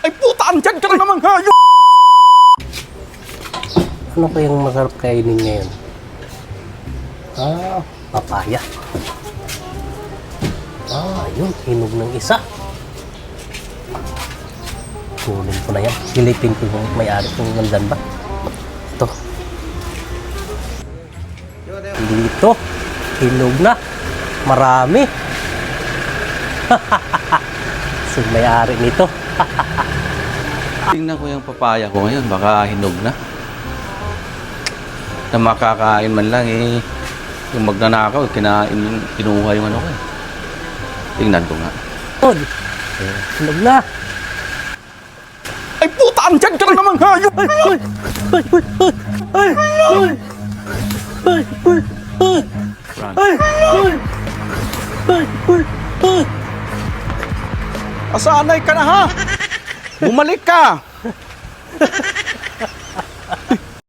Ay puta, andyan ka na naman, hayop! Ano kayang masarap kainin ngayon? Papaya. Yun, hinog ng isa. Kunin ko na yan. Silipin ko kung may-ari kung nandan ba. Ito. Dito. Hinog na. Marami. So, may-ari nito. Tingnan ko yung papaya ko ngayon, baka hinog na. Na makakain man lang eh. Yung magnanakaw, kinuha yung ano ko eh. Tingnan ko nga. Hinog na. Ay puta, andyan ka na naman, hayop! Asanay ka na ha! Bumalik ka!